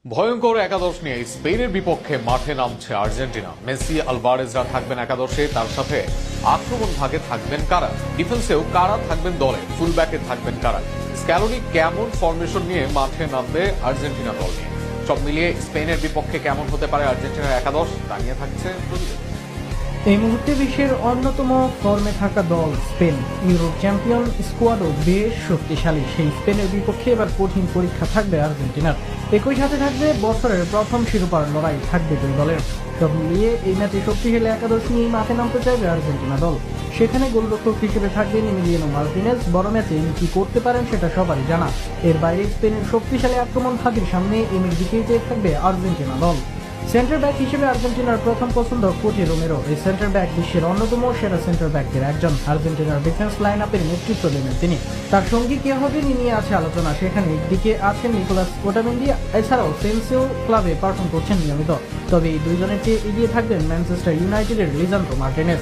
ভয়ঙ্কর একাদশ নিয়ে স্পেনের বিপক্ষে মাঠে নামছে আর্জেন্টিনা। মেসি, আলভারেজরা থাকবেন একাদশে, তার সাথে আক্রমণ ভাগে থাকবেন কারা, ডিফেন্সেও কারা থাকবেন দলে, ফুলব্যাকে থাকবেন কারা, স্ক্যালোনি কেমন ফরমেশন নিয়ে মাঠে নামবে আর্জেন্টিনা দল নিয়ে, সব মিলিয়ে স্পেনের বিপক্ষে কেমন হতে পারে আর্জেন্টিনার একাদশ তা নিয়ে থাকছে প্রতিবেদন। এই মুহূর্তে বিশ্বের অন্যতম ফর্মে থাকা দল স্পেন। ইউরোপ চ্যাম্পিয়ন স্কোয়াডও বেশ শক্তিশালী। সেই স্পেনের বিপক্ষে এবার কঠিন পরীক্ষা থাকবে আর্জেন্টিনার। একই সাথে থাকবে বছরের প্রথম শিরোপার লড়াই থাকবে দুই দলের। সব মিলিয়ে এই ম্যাচে শক্তিশালী একাদশ নিয়েই মাঠে নামতে চাইবে আর্জেন্টিনা দল। সেখানে গোলরক্ষক হিসেবে থাকবেন এমিলিয়ানো মার্টিনেজ। বড় ম্যাচে ইনি কি করতে পারেন সেটা সবারই জানা। এর বাইরে স্পেনের শক্তিশালী আক্রমণ ভাগের সামনে এমির দিকেই চেয়ে থাকবে আর্জেন্টিনা দল। সেন্টার ব্যাক হিসেবে আর্জেন্টিনার প্রথম পছন্দ কোচি রোমেরো। এই সেন্টার ব্যাক বিশ্বের অন্যতম সেরা সেন্টার ব্যাকের একজন। আর্জেন্টিনার ডিফেন্স লাইন আপের নেতৃত্ব দেবেন তিনি। তার সঙ্গী কে হবেন নিয়ে আছে আলোচনা। সেখানে একদিকে আছেন নিকোলাস ওটামেন্ডি, এছাড়াও সেন্সিও ক্লাবে পারফর্ম করছেন নিয়মিত। তবে এই দুইজনের চেয়ে এগিয়ে থাকবেন ম্যানচেস্টার ইউনাইটেডের লিজান্ড্রো মার্টিনেজ।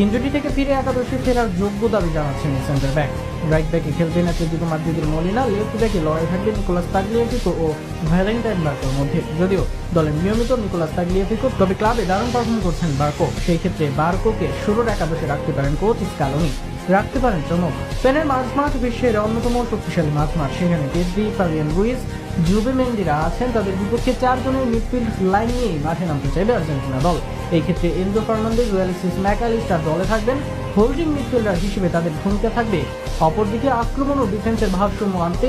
ইনজুরি থেকে ফিরে একাদশে ফেরার যোগ্য দাবি জানাচ্ছেন এই সেন্টার ব্যাক। রাইট ব্যাকে খেলবেন অ্যাটলেটিকো মাদ্রিদের মলিনা, লেফট ব্যাকে লড়াই থাকবে নিকোলাস তাগলিয়াফিকো ও ভ্যালেন্টাইন বার্কোর মধ্যে। যদিও দলের নিয়মিত নিকোলাস তাগলিয়াফিকো, তবে ক্লাবে দারুণ পারফর্ম করছেন বার্কো। সেই ক্ষেত্রে বার্কোকে শুরুর একাদশে রাখতে পারেন কোচ স্ক্যালোনি, রাখতে পারেন চমক। স্পেনের মাঝমাঠ বিশ্বের অন্যতম শক্তিশালী মাঝমাঠ। সেখানে পেদ্রি, ফাবিয়ান রুইজ, জুবে মেন্ডিরা আছেন। তাদের বিপক্ষে চারজনের মিডফিল্ড লাইন নিয়েই মাঠে নামতে চাইবে আর্জেন্টিনা দল। এই ক্ষেত্রে এনজো ফার্নান্দেজ ও অ্যালেক্সিস ম্যাকঅ্যালিস্টার দলে থাকবেন। হোল্ডিং মিডফিল্ডার হিসেবে তাদের ভূমিকা থাকবে। অপরদিকে আক্রমণ ও ডিফেন্সের ভারসাম্য আনতে